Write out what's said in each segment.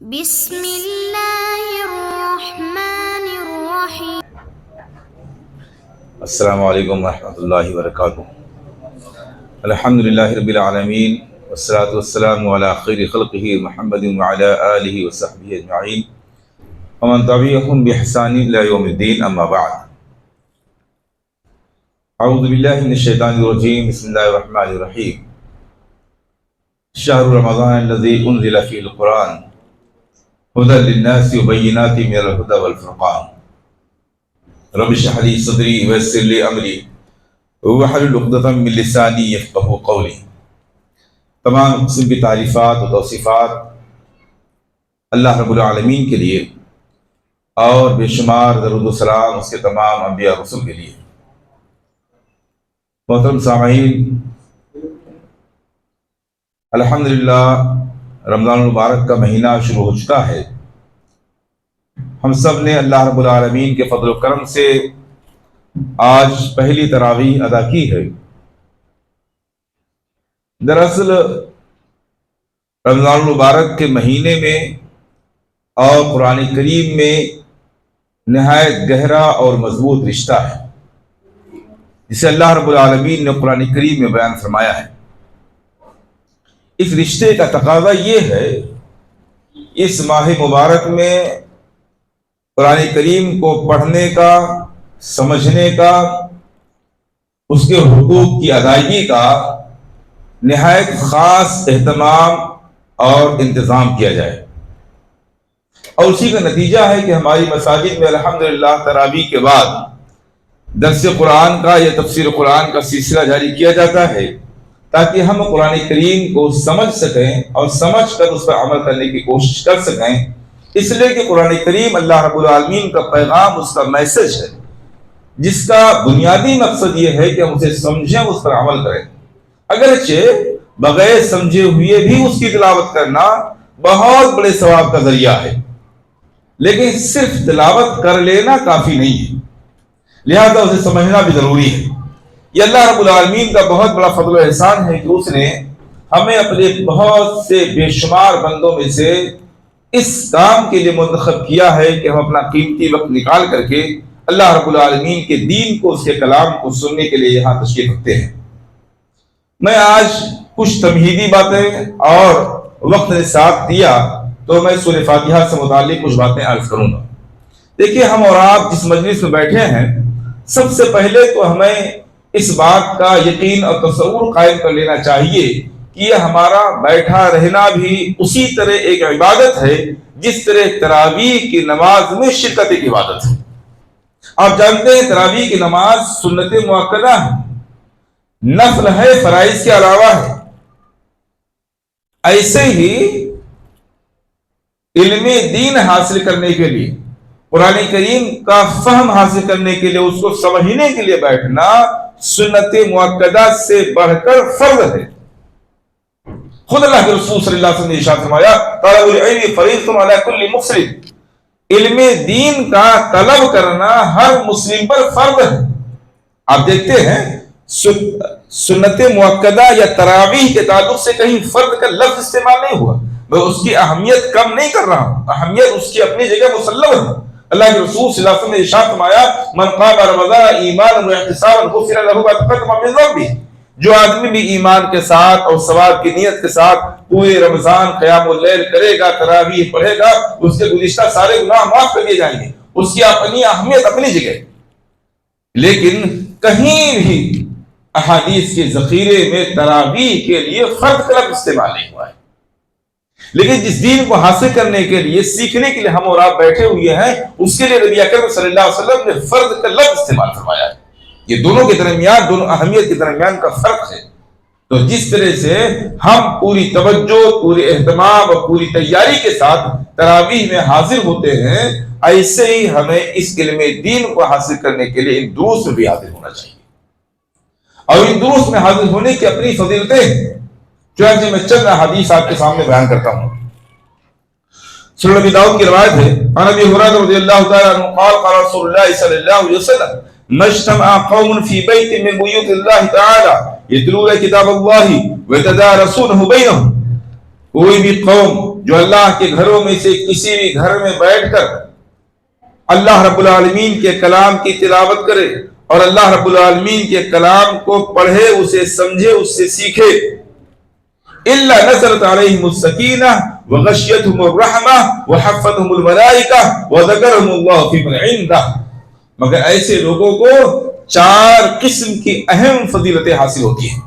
بسم اللہ الرحمن الرحیم۔ السلام علیکم ورحمۃ اللہ وبرکاتہ۔ الحمدللہ رب العالمین والصلاة والسلام علی خیر خلقہ محمد وعلی آلہ وصحبہ اجمعین ومن تبعہم بإحسان الی یوم الدین، اما بعد۔ اعوذ باللہ من الشیطان الرجیم، بسم اللہ الرحمن الرحیم۔ شہر رمضان الذی انزل فیہ القرآن هدى للناس وبينات من الهدى والفرقان رب اشرح لي صدري ويسر لي امري واحلل عقدة من لساني يفقهوا قولي۔ تمام قسم کی تعریفات و توصیفات اللہ رب العالمین کے لیے اور بے شمار درود و سلام اس کے تمام انبیاء رسول کے لیے۔ محترم سامعین، الحمدللہ رمضان المبارک کا مہینہ شروع ہو چکا ہے۔ ہم سب نے اللہ رب العالمین کے فضل و کرم سے آج پہلی تراویح ادا کی ہے۔ دراصل رمضان المبارک کے مہینے میں اور قرآن کریم میں نہایت گہرا اور مضبوط رشتہ ہے، جسے اللہ رب العالمین نے قرآن کریم میں بیان فرمایا ہے۔ اس رشتے کا تقاضا یہ ہے، اس ماہ مبارک میں قرآن کریم کو پڑھنے کا، سمجھنے کا، اس کے حقوق کی ادائیگی کا نہایت خاص اہتمام اور انتظام کیا جائے۔ اور اسی کا نتیجہ ہے کہ ہماری مساجد میں الحمدللہ تراویح کے بعد درس قرآن کا یا تفسیر قرآن کا سلسلہ جاری کیا جاتا ہے، تاکہ ہم قرآن کریم کو سمجھ سکیں اور سمجھ کر اس پر عمل کرنے کی کوشش کر سکیں، اس لیے کہ قرآن کریم اللہ رب العالمین کا پیغام، اس کا میسج ہے، جس کا بنیادی مقصد یہ ہے کہ ہم اسے سمجھیں، اس پر عمل کریں۔ اگرچہ بغیر سمجھے ہوئے بھی اس کی تلاوت کرنا بہت بڑے ثواب کا ذریعہ ہے، لیکن صرف تلاوت کر لینا کافی نہیں ہے، لہذا اسے سمجھنا بھی ضروری ہے۔ یہ اللہ رب العالمین کا بہت بڑا فضل و احسان ہے کہ اس نے ہمیں اپنے بہت سے بے شمار بندوں میں سے اس کام کے لیے منتخب کیا ہے کہ ہم اپنا قیمتی وقت نکال کر کے اللہ رب العالمین کے دین کو، اس کے کلام کو سننے کے لیے یہاں تشریف رکھتے ہیں۔ میں آج کچھ تمہیدی باتیں، اور وقت نے ساتھ دیا تو میں سورہ فاتحہ سے متعلق کچھ باتیں عرض کروں گا۔ دیکھیے، ہم اور آپ جس مجلس میں بیٹھے ہیں، سب سے پہلے تو ہمیں اس بات کا یقین اور تصور قائم کر لینا چاہیے کہ یہ ہمارا بیٹھا رہنا بھی اسی طرح ایک عبادت ہے جس طرح تراویح کی نماز میں شرکت ایک عبادت ہے۔ آپ جانتے ہیں تراویح کی نماز سنت مؤکدہ ہے، نفل ہے، فرائض کے علاوہ ہے۔ ایسے ہی علم دین حاصل کرنے کے لیے، قرآن کریم کا فہم حاصل کرنے کے لیے، اس کو سمجھنے کے لیے بیٹھنا سنت مؤکدہ سے بڑھ کر فرض ہے۔ خود اللہ کے رسول صلی اللہ علیہ وسلم نے ارشاد فرمایا، طلب العلم فریضۃ علی کل مسلم، علم دین کا طلب کرنا ہر مسلم پر فرض ہے۔ آپ دیکھتے ہیں سنت مؤکدہ یا تراویح کے تعلق سے کہیں فرض کا لفظ استعمال نہیں ہوا۔ میں اس کی اہمیت کم نہیں کر رہا ہوں، اہمیت اس کی اپنی جگہ مسلم ہے۔ اللہ کے رسول صلی اللہ علیہ وسلم نے ارشاد فرمایا، من قام رمضان ایمانا واحتسابا غفر له ما تقدم من ذنبه، جو آدمی بھی ایمان کے ساتھ اور ثواب کی نیت کے ساتھ پورے رمضان قیام اللیل کرے گا، تراویح پڑھے گا، اس کے گزشتہ سارے گناہ معاف کر دیے جائیں گے۔ اس کی اپنی اہمیت اپنی جگہ، لیکن کہیں بھی احادیث کے ذخیرے میں تراویح کے لیے فرض کا لفظ استعمال نہیں ہوا ہے۔ لیکن جس دین کو حاصل کرنے کے لیے، سیکھنے کے لیے ہم اور آپ بیٹھے ہوئے ہیں، اس کے لیے نبی اکرم صلی اللہ علیہ وسلم نے فرض کا لفظ استعمال فرمایا ہے۔ یہ دونوں کے درمیان، دونوں اہمیت کے درمیان کا فرق ہے۔ تو جس طرح سے ہم پوری توجہ، پوری اہتمام اور پوری تیاری کے ساتھ تراویح میں حاضر ہوتے ہیں، ایسے ہی ہمیں اس علم دین کو حاصل کرنے کے لیے ان دروس میں بھی حاضر ہونا چاہیے۔ اور ان دروس میں حاضر ہونے کی اپنی فضیلتیں ہیں، چنانچہ میں چند حدیث آپ کے سامنے بیان کرتا ہوں۔ سنن ابی داؤد کی روایت ہے، عن ابی ہریرہ رضی اللہ تعالی عنہ قال قال رسول اللہ صلی اللہ علیہ وسلم مجتمع قوم فی بیت من بیوت اللہ تعالی یتلون کتاب اللہ ویتدارسونہ بینہم کوئی بھی قوم جو اللہ کے گھروں میں سے کسی بھی گھر میں بیٹھ کر اللہ رب العالمین کے کلام کی تلاوت کرے اور اللہ رب العالمین کے کلام کو پڑھے، اسے سمجھے، اس سے سیکھے، الا نزلت علیہم السکینہ وغشیتہم الرحمہ وحفتہم الملائکہ وذکرہم اللہ فی من عندہ، مگر ایسے لوگوں کو 4 قسم کی اہم فضیلتیں حاصل ہوتی ہیں۔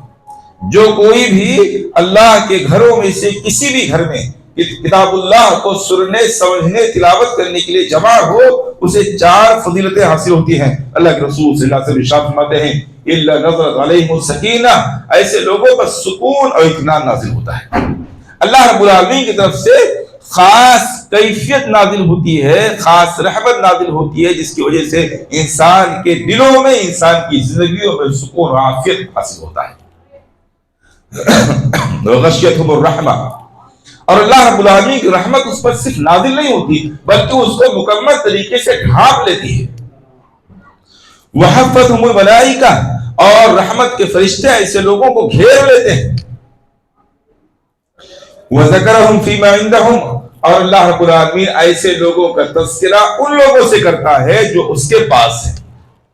جو کوئی بھی اللہ کے گھروں میں سے کسی بھی گھر میں کتاب اللہ کو سننے، سمجھنے، تلاوت کرنے کے لیے جمع ہو، اسے 4 فضیلتیں حاصل ہوتی ہیں۔ اللہ کے رسول صلی اللہ علیہ وسلم ارشاد فرماتے ہیں الا نزلت علیہم السکینہ، ایسے لوگوں پر سکون اور اطمینان نازل ہوتا ہے۔ اللہ رب العالمین کی طرف سے خاص کیفیت نازل ہوتی ہے، خاص رحمت نازل ہوتی ہے، جس کی وجہ سے انسان کے دلوں میں، انسان کی زندگیوں میں سکون اور عافیت حاصل ہوتا ہے۔ وغشیتہم الرحمہ، اور اللہ رب العالمین کی رحمت اس پر صرف نازل نہیں ہوتی بلکہ اس کو مکمل طریقے سے ڈھانپ لیتی ہے۔ وحفتہم الملائکہ، اور رحمت کے فرشتے ایسے لوگوں کو گھیر لیتے ہیں۔ وذکرہم فیما عندہم، اور اللہ رب العالمین ایسے لوگوں کا تذکرہ ان لوگوں سے کرتا ہے جو اس کے پاس ہے،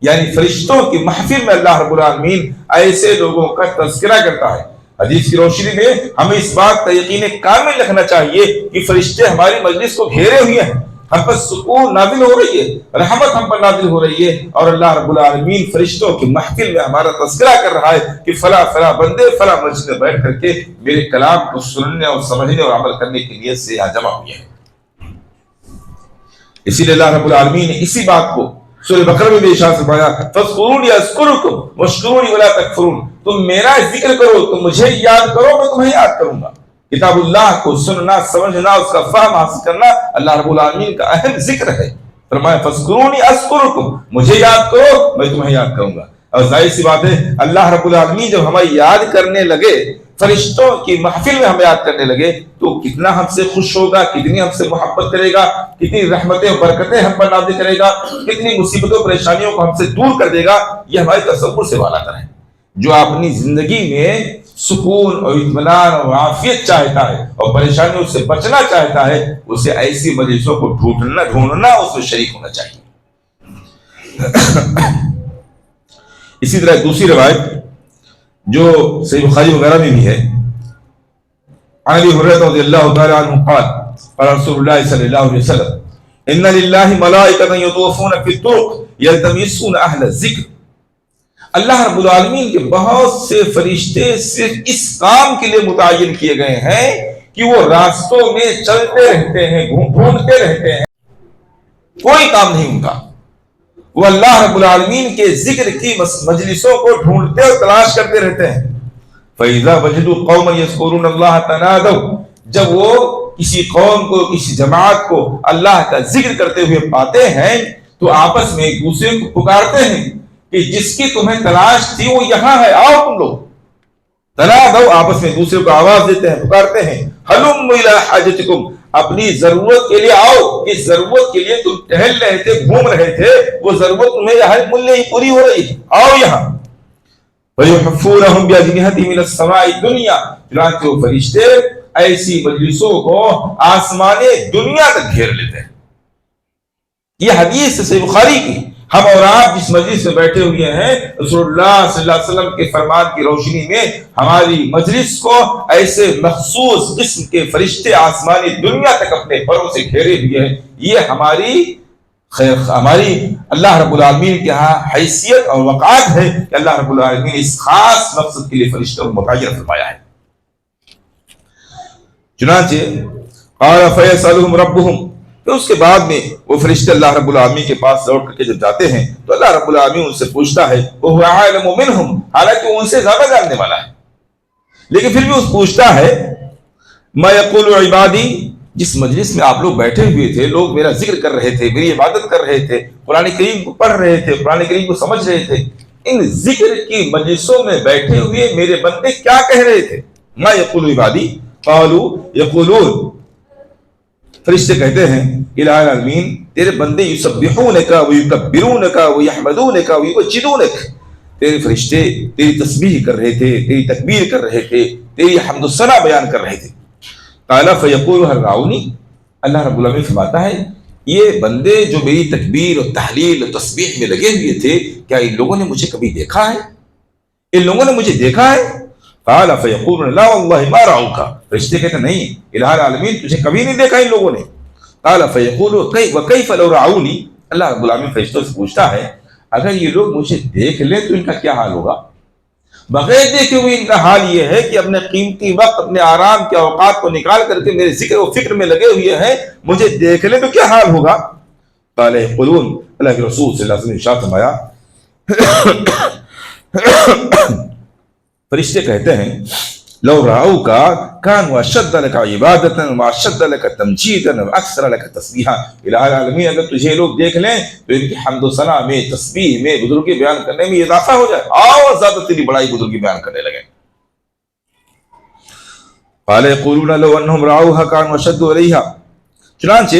یعنی فرشتوں کی محفل میں اللہ رب العالمین ایسے لوگوں کا تذکرہ کرتا ہے۔ حدیث کی روشنی میں ہمیں اس بات کا یقین کامل رکھنا چاہیے کہ فرشتے ہماری مجلس کو گھیرے ہوئے ہیں، ہم پر سکون نازل ہو رہی ہے، رحمت ہم پر نازل ہو رہی ہے، اور اللہ رب العالمین فرشتوں کی محفل میں ہمارا تذکرہ کر رہا ہے کہ فلاں فلاں بندے فلاں مجلس میں بیٹھ کر کے میرے کلام کو سننے اور سمجھنے اور عمل کرنے کے لیے سے یہاں جمع ہوئے ہیں۔ اسی لیے اللہ رب العالمین نے اسی بات کو سورہ بقرہ میں بھی ارشاد فرمایا فاذکرونی اذکرکم واشکرونی ولا تکفرون، تم میرا ذکر کرو، تم مجھے یاد کرو، میں تمہیں یاد کروں گا۔ کتاب اللہ کو سننا، سمجھنا، اس کا فہم حاصل کرنا اللہ رب العالمین کا اہم ذکر ہے۔ فرمایا فاذکرونی اذکرکم، مجھے یاد کرو، میں تمہیں یاد کروں گا۔ اور ظاہر سی بات ہے اللہ رب العالمین جب ہمیں یاد کرنے لگے، فرشتوں کی محفل میں ہمیں یاد کرنے لگے، تو کتنا ہم سے خوش ہوگا، کتنی ہم سے محبت کرے گا، کتنی رحمتیں اور برکتیں ہم پر نازل کرے گا، کتنی مصیبتوں پریشانیوں کو ہم سے دور کر دے گا، یہ ہمارے تصور سے بالا تر ہے۔ جو اپنی زندگی میں سکون اور اطمینان اور عافیت چاہتا ہے اور پریشانیوں سے بچنا چاہتا ہے، اسے ایسی مجلسوں کو ڈھونڈنا، اس میں شریک ہونا چاہیے۔ اسی طرح دوسری روایت جو صحیح بخاری وغیرہ میں بھی ہے، عن ابی ہریرہ رضی اللہ تعالی عنہ قال قال رسول اللہ صلی اللہ علیہ وسلم ان للہ ملائکۃ یطوفون فی الطرق یلتمسون اہل الذکر، اللہ رب العالمین کے بہت سے فرشتے صرف اس کام کے لیے متعین کیے گئے ہیں کہ وہ راستوں میں چلتے رہتے ہیں، ڈھونڈتے رہتے ہیں، کوئی کام نہیں ان کا، وہ اللہ رب العالمین کے ذکر کی مجلسوں کو ڈھونڈتے اور تلاش کرتے رہتے ہیں۔ فَإِذَا وَجَدُوا قَوْمًا يَذْكُرُونَ اللَّهَ تَنَادَوْا، جب وہ کسی قوم کو، کسی جماعت کو اللہ کا ذکر کرتے ہوئے پاتے ہیں تو آپس میں ایک دوسرے کو پکارتے ہیں کہ جس کی تمہیں تلاش تھی وہ یہاں ہے، آؤ تم لوگ۔ تنادوا، آپس میں دوسرے کو آواز دیتے ہیں، پکارتے ہیں۔ هَلُمُّ إِلَىٰ حَاجَتِكُمْ، اپنی ضرورت کے لیے آؤ، اس ضرورت کے لیے تم ٹہل رہے تھے، گھوم رہے تھے، وہ ضرورت تمہیں یہاں ملنے ہی پوری ہو رہی ہے، آؤ یہاں۔ وَيُحَفُّونَهُمْ بِأَجْنِحَتِهِمْ إِلَى السَّمَاءِ الدُّنْيَا، چنانچہ وہ فرشتے ایسی مجلسوں کو آسمان دنیا تک گھیر لیتے ہیں۔ یہ حدیث صحیح بخاری کی، ہم اور آپ جس مجلس میں بیٹھے ہوئے ہیں، رسول اللہ صلی اللہ علیہ وسلم کے فرمان کی روشنی میں ہماری مجلس کو ایسے مخصوص قسم کے فرشتے آسمانی دنیا تک اپنے پروں سے گھیرے ہوئے ہیں۔ یہ ہماری اللہ رب العالمین کے ہاں حیثیت اور وقار ہے کہ اللہ رب العالمین اس خاص مقصد کے لیے فرشتوں کو متعین فرمایا ہے۔ چنانچہ قال فیسألہم ربہم، پھر اس کے بعد میں وہ فرشتے اللہ رب العالمین کے پاس لوٹ کر کے جب جاتے ہیں تو اللہ رب العالمین ان سے پوچھتا ہے، وَهُوَ أَعْلَمُ مِنْهُمْ، حالانکہ وہ ان سے زیادہ جاننے والا ہے، لیکن پھر بھی اس پوچھتا ہے مَا يَقُولُ عِبَادِي، جس مجلس میں آپ لوگ بیٹھے ہوئے تھے، لوگ میرا ذکر کر رہے تھے، میری عبادت کر رہے تھے، قرآن کریم کو پڑھ رہے تھے، قرآن کریم کو سمجھ رہے تھے، ان ذکر کی مجلسوں میں بیٹھے ہوئے میرے بندے کیا کہہ رہے تھے؟ مَا يَقُولُ عِبَادِي قَالُوا يَقُولُونَ، فرشتے کہتے ہیں الہ العالمین، تیرے بندے یسبحونک ویکبرونک ویحمدونک ویمجدونک، تیرے فرشتے تیری تسبیح کر رہے تھے، تیری تکبیر کر رہے تھے، تیری حمد و ثنا بیان کر رہے تھے۔ قال فیقول هل رعونی، اللہ رب العالمین فرماتا ہے یہ بندے جو میری تکبیر اور تحلیل اور تسبیح میں لگے ہوئے تھے، کیا ان لوگوں نے مجھے کبھی دیکھا ہے؟ ان لوگوں نے مجھے دیکھا ہے؟ قال فیقولون لا واللہ ما رعوک، فرشتے کہتے ہیں نہیں الہ العالمین تجھے کبھی نہیں دیکھا ان لوگوں نے۔ قال فیقول وکیف لو رعونی، اللہ رب العالمین فرشتوں سے پوچھتا ہے اگر یہ لوگ مجھے دیکھ لیں تو ان کا کیا حال ہوگا؟ بغیر دیکھے ہوئے ان کا حال یہ ہے کہ اپنے قیمتی وقت، اپنے آرام کے اوقات کو نکال کر کے میرے ذکر و فکر میں لگے ہوئے ہیں، مجھے دیکھ لیں تو کیا حال ہوگا؟ قال یقولون، اللہ کے رسول صلی اللہ علیہ وسلم نے ارشاد فرمایا فرشتے کہتے ہیں لو رعوک كانوا اشد لك عبادتا واشد لك تمجیدا واکثر لك تسبیحا، الہ العالمین اگر تجھے لوگ دیکھ لیں تو ان کی حمد و ثنا میں، تسبیح میں، بزرگی بیان کرنے میں اضافہ ہو جائے اور زیادہ تیری بڑائی بزرگی بیان کرنے لگے۔ قال يقولون لو انهم رعوها كانوا اشد عليها، چنانچہ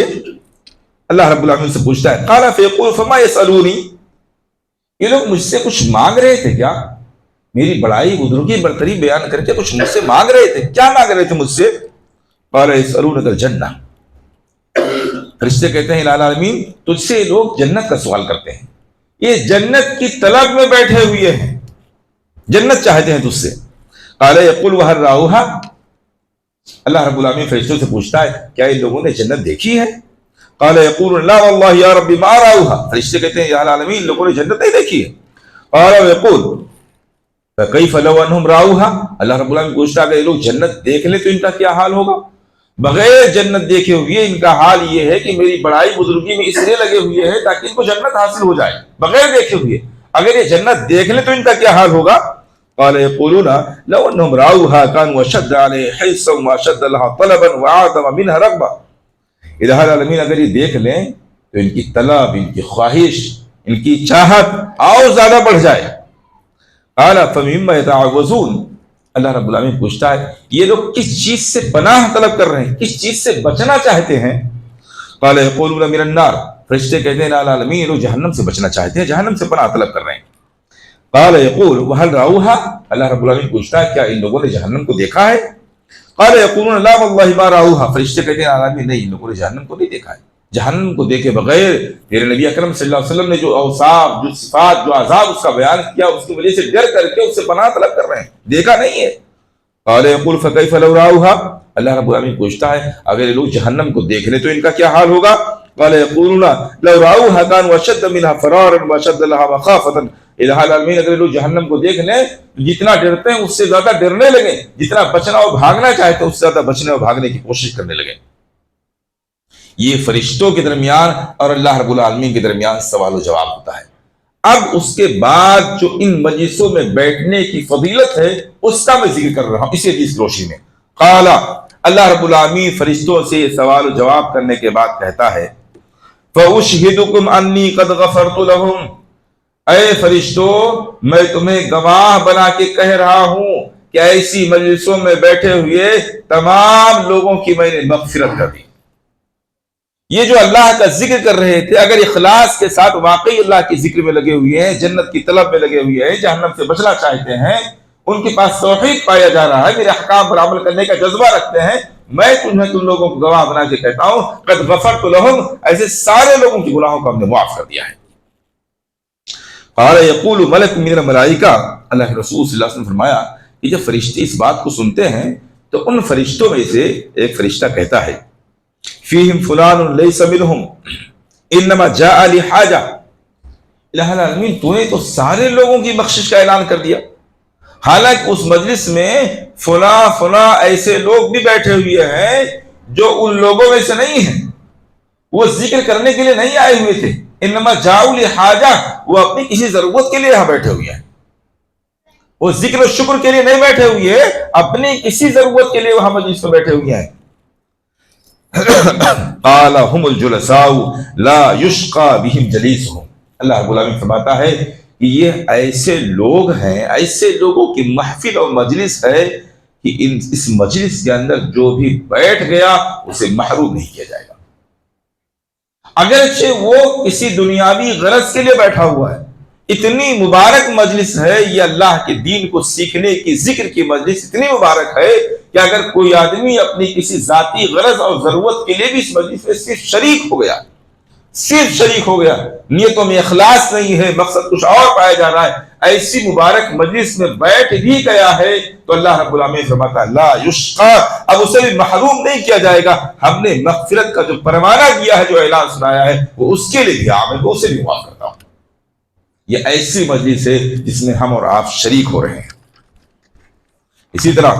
اللہ رب العالمین سے پوچھتا ہے قال فيقول فما يسألوني، یہ لوگ مجھ سے کچھ مانگ رہے تھے کیا؟ میری بڑائی بزرگی برتری بیان کر کے کچھ مجھ سے مانگ رہے تھے، کیا مانگ رہے تھے مجھ سے؟ قال يسألونك الجنہ، فرشتے کہتے ہیں الہ العالمین تجھ سے لوگ جنت کا سوال کرتے ہیں، یہ جنت کی طلب میں بیٹھے ہوئے ہیں، جنت چاہتے ہیں تجھ سے۔ قال يقول وهل رأوها، اللہ رب العالمین فرشتوں سے پوچھتا ہے کیا ان لوگوں نے جنت دیکھی ہے؟ قال يقول لا والله يا رب ما رأوها، فرشتے کہتے ہیں یا العالمین لوگوں نے جنت نہیں دیکھی ہے۔ قال يقول فكيف لو انهم رأوها، اللہ رب العالمین پوچھتا ہے کہ یہ لوگ جنت دیکھ لیں تو ان کا کیا حال ہوگا؟ بغیر جنت دیکھے ہوئے ان کا حال یہ ہے کہ میری بڑائی بزرگی میں اس لیے لگے ہوئے ہیں تاکہ ان کو جنت حاصل ہو جائے، بغیر دیکھے ہوئے اگر یہ جنت دیکھ لیں تو ان کا کیا حال ہوگا؟ قال يقولون لو انهم رأوها كانوا اشد عليه حرصا واشد لها طلبا واعظم منها رغبا، الہ العالمین اگر یہ دیکھ لیں تو ان کی طلب، ان کی خواہش، ان کی چاہت اور زیادہ بڑھ جائے۔ قال فمما يتعوذون، اللہ رب العالمین پوچھتا ہے یہ لوگ کس چیز سے پناہ طلب کر رہے ہیں، کس چیز سے بچنا چاہتے ہیں؟ قال يقولون من النار، فرشتے کہتے ہیں الہ العالمین یہ لوگ جہنم سے بچنا چاہتے ہیں، جہنم سے پناہ طلب کر رہے ہیں۔ قال يقول وهل رأوها، اللہ رب العالمین پوچھتا ہے کیا ان لوگوں نے جہنم کو دیکھا ہے؟ قال يقولون لا والله ما رأوها، فرشتے کہتے ہیں الہ العالمین نہیں ان لوگوں نے جہنم کو نہیں دیکھا ہے، جہنم کو دیکھے بغیر میرے نبی اکرم صلی اللہ علیہ وسلم نے جو اوصاف، جو صفات، جو عذاب اس کا بیان کیا اس کی وجہ سے ڈر کر کے اس سے پناہ طلب کر رہے ہیں، دیکھا نہیں ہے۔ قال يقول فكيف لو رأوها، اللہ رب العالمین پوچھتا ہے اگر یہ لوگ جہنم کو دیکھ لیں تو ان کا کیا حال ہوگا؟ قال يقولون لو رأوها كانوا اشد منها فرارا واشد لها مخافة، الہ العالمین اگر لوگ جہنم کو دیکھ لیں جتنا ڈرتے ہیں اس سے زیادہ ڈرنے لگے، جتنا بچنا اور بھاگنا چاہتے ہیں اس سے زیادہ بچنے اور بھاگنے کی کوشش کرنے لگے۔ یہ فرشتوں کے درمیان اور اللہ رب العالمین کے درمیان سوال و جواب ہوتا ہے۔ اب اس کے بعد جو ان مجلسوں میں بیٹھنے کی فضیلت ہے اس کا میں ذکر کر رہا ہوں اسی حدیث کی روشنی میں۔ قال، اللہ رب العالمین فرشتوں سے سوال و جواب کرنے کے بعد کہتا ہے فَأُشْهِدُكُمْ أَنِّي قَدْ غَفَرْتُ لَهُمْ، اے فرشتوں میں تمہیں گواہ بنا کے کہہ رہا ہوں کہ ایسی مجلسوں میں بیٹھے ہوئے تمام لوگوں کی میں نے مغفرت کر دی۔ یہ جو اللہ کا ذکر کر رہے تھے اگر اخلاص کے ساتھ واقعی اللہ کے ذکر میں لگے ہوئے ہیں، جنت کی طلب میں لگے ہوئے ہیں، جہنم سے بچنا چاہتے ہیں، ان کے پاس توحید پایا جا رہا ہے، میرے احکام پر عمل کرنے کا جذبہ رکھتے ہیں، میں تم لوگوں کو گواہ بنا کے کہتا ہوں قد غفرت لہم، ایسے سارے لوگوں کی گناہوں کو ہم نے معاف کر دیا ہے۔ قال یقول ملک من الملائکہ، اللہ کے رسول صلی اللہ علیہ وسلم فرمایا کہ جب فرشتے اس بات کو سنتے ہیں تو ان فرشتوں میں سے ایک فرشتہ کہتا ہے فیہم فلان لیس منہم انما جاء لحاجہ، الہ العالمین تو نے تو سارے لوگوں کی بخشش کا اعلان کر دیا، حالانکہ اس مجلس میں فلاں فلاں ایسے لوگ بھی بیٹھے ہوئے ہیں جو ان لوگوں میں سے نہیں ہیں، وہ ذکر کرنے کے لیے نہیں آئے ہوئے تھے، انما جاؤ لحاجہ، وہ اپنی کسی ضرورت کے لیے یہاں بیٹھے ہوئے ہیں، وہ ذکر و شکر کے لیے نہیں بیٹھے ہوئے، اپنی کسی ضرورت کے لیے وہاں مجلس میں بیٹھے ہوئے ہیں۔ قال هم الجلساء لا يشقى بهم جليسهم، اللہ رب العالمین فرماتا ہے کہ یہ ایسے لوگ ہیں، ایسے لوگوں کی محفل اور مجلس ہے کہ اس مجلس کے اندر جو بھی بیٹھ گیا اسے محروم نہیں کیا جائے گا، اگرچہ وہ کسی دنیاوی غرض کے لیے بیٹھا ہوا ہے۔ اتنی مبارک مجلس ہے یہ، اللہ کے دین کو سیکھنے کی ذکر کی مجلس اتنی مبارک ہے کہ اگر کوئی آدمی اپنی کسی ذاتی غرض اور ضرورت کے لیے بھی اس مجلس میں صرف شریک ہو گیا، نیتوں میں اخلاص نہیں ہے، مقصد کچھ اور پایا جا رہا ہے، ایسی مبارک مجلس میں بیٹھ بھی گیا ہے تو اللہ رب العالمین فرماتا ہے لا یشقا، اب اسے بھی محروم نہیں کیا جائے گا، ہم نے مغفرت کا جو پروانہ دیا ہے، جو اعلان سنایا ہے، وہ اس کے لیے بھی عام ہے، وہ اسے بھی معاف کرتا ہوں۔ یہ ایسی مجلس ہے جس میں ہم اور آپ شریک ہو رہے ہیں۔ اسی طرح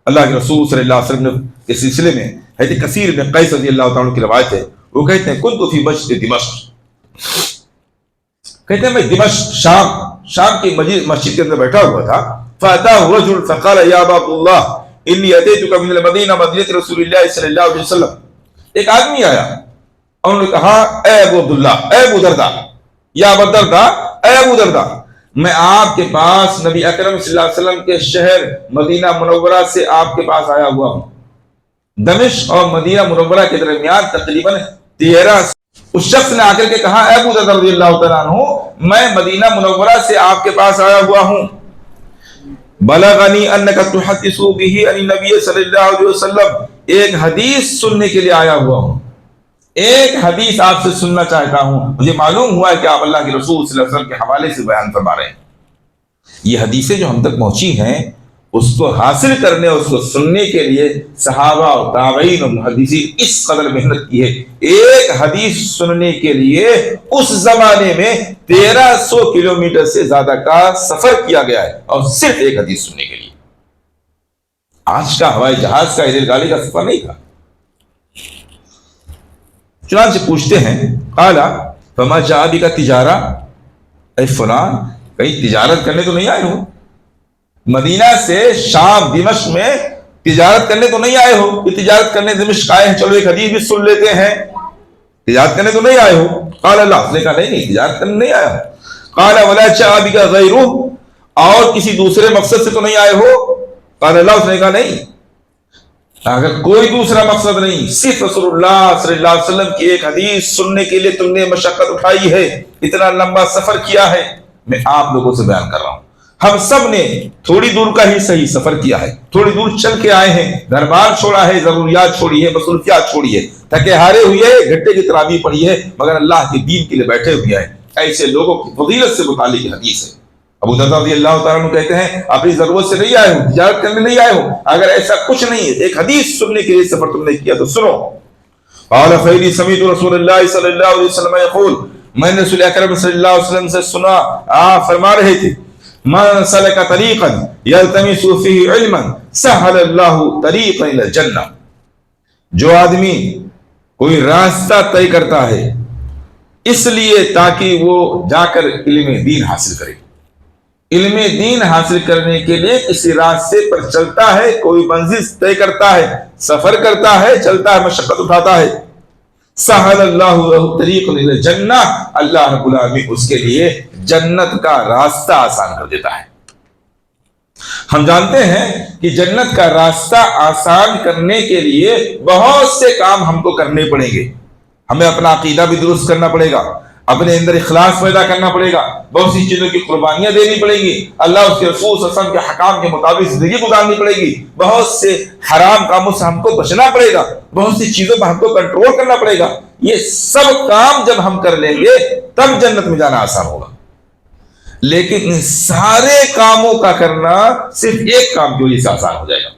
اللہ کے رسول صلی اللہ علیہ وسلم کے سلسلے میں حدیث کثیر بن قیس رضی اللہ تعالیٰ کی روایت ہے، وہ کہتے ہیں کنت فی مسجد دمشق، کہتے ہیں میں دمشق شام کی مسجد کے اندر بیٹھا ہوا تھا، فاتاه رجل فقال یا ابا عبد اللہ انی اتیتک من المدینہ مدینہ رسول اللہ صلی اللہ علیہ وسلم، ایک آدمی آیا اور انہوں نے کہا اے ابو عبداللہ، اے ابو دردہ، یا ابو دردہ، اے ابو دردہ، میں آپ کے پاس نبی اکرم صلی اللہ علیہ وسلم کے شہر مدینہ منورہ سے آپ کے پاس آیا ہوا ہوں۔ دمشق اور مدینہ منورہ کے درمیان تقریباً 13، اس شخص نے آ کر کے کہا اے ابو ذر رضی اللہ تعالیٰ عنہ، میں مدینہ منورہ سے آپ کے پاس آیا ہوا ہوں، بلغنی انک تحدث به عن النبی صلی اللہ علیہ وسلم، ایک حدیث سننے کے لیے آیا ہوا ہوں، ایک حدیث آپ سے سننا چاہتا ہوں، مجھے معلوم ہوا ہے کہ آپ اللہ کے رسول صلی اللہ علیہ وسلم کے حوالے سے بیان فرما رہے ہیں۔ یہ حدیثیں جو ہم تک پہنچی ہیں اس کو حاصل کرنے اور اس کو سننے کے لیے صحابہ اور تابعین اور محدثین اس قدر محنت کی ہے۔ ایک حدیث سننے کے لیے اس زمانے میں 1300 کلومیٹر سے زیادہ کا سفر کیا گیا ہے، اور صرف ایک حدیث سننے کے لیے۔ آج کا ہوائی جہاز کا ریل گاڑی کا سفر نہیں تھا۔ چنانچہ پوچھتے ہیں قال فما جاء بک تجارہ، اے فلان کہیں تجارت کرنے تو نہیں آئے ہو؟ مدینہ سے شام دمشق میں تجارت کرنے تو نہیں آئے ہو؟ کہ تجارت کرنے دمشق آئے ہیں، چلو ایک حدیث بھی سن لیتے ہیں، تجارت کرنے تو نہیں آئے ہو؟ قال اللہ، اس نے کہا نہیں تجارت کرنے نہیں آیا ہوں۔ قال ولا جاء بک غیرہ، اور کسی دوسرے مقصد سے تو نہیں آئے ہو؟ قال اللہ، اس نے کہا نہیں، اگر کوئی دوسرا مقصد نہیں، صرف رسول اللہ صلی اللہ علیہ وسلم کی ایک حدیث سننے کے لیے تم نے مشقت اٹھائی ہے، اتنا لمبا سفر کیا ہے، میں آپ لوگوں سے بیان کر رہا ہوں۔ ہم سب نے تھوڑی دور کا ہی صحیح سفر کیا ہے، تھوڑی دور چل کے آئے ہیں، گھر بار چھوڑا ہے، ضروریات چھوڑی ہے، مصروفیات چھوڑی ہے، تھکے ہارے ہوئے، گھٹے کی تراویح پڑھی ہے، مگر اللہ کے دین کے لیے بیٹھے ہوئے ہیں۔ ایسے لوگوں کی فضیلت سے متعلق حدیث ہے۔ ابو دردہ رضی اللہ تعالیٰ عنہ کہتے ہیں اپنی ضرورت سے نہیں آئے ہو، تجارت کرنے نہیں آئے ہو، اگر ایسا کچھ نہیں ہے، ایک حدیث سننے کے لیے سفر تم نے کیا تو سنو۔ قال فإني سمعت رسول اللہ صلی اللہ علیہ وسلم یقول، میں نے رسول اکرم صلی اللہ علیہ وسلم سے سنا، آپ فرما رہے تھے من سلک طریقا یلتمس فیہ علما سہل اللہ طریقا الی الجنہ، جو آدمی کوئی راستہ طے کرتا ہے اس لیے تاکہ وہ جا کر علم دین حاصل کرے، علم دین حاصل کرنے کے لیے کسی راستے پر چلتا ہے، کوئی منزل طے کرتا ہے، سفر کرتا ہے، چلتا ہے، مشقت اٹھاتا ہے، سہل اللہ لہ طریق الی الجنہ، اللہ رب العالمین اس کے لیے جنت کا راستہ آسان کر دیتا ہے۔ ہم جانتے ہیں کہ جنت کا راستہ آسان کرنے کے لیے بہت سے کام ہم کو کرنے پڑیں گے، ہمیں اپنا عقیدہ بھی درست کرنا پڑے گا، اپنے اندر اخلاص پیدا کرنا پڑے گا، بہت سی چیزوں کی قربانیاں دینی پڑیں گی، اللہ اس کے رسول صلی اللہ علیہ وسلم کے حکام کے مطابق زندگی گزارنی پڑے گی، بہت سے حرام کاموں سے ہم کو بچنا پڑے گا، بہت سی چیزوں پر ہم کو کنٹرول کرنا پڑے گا۔ یہ سب کام جب ہم کر لیں گے تب جنت میں جانا آسان ہوگا۔ لیکن ان سارے کاموں کا کرنا صرف ایک کام کی وجہ سے آسان ہو جائے گا۔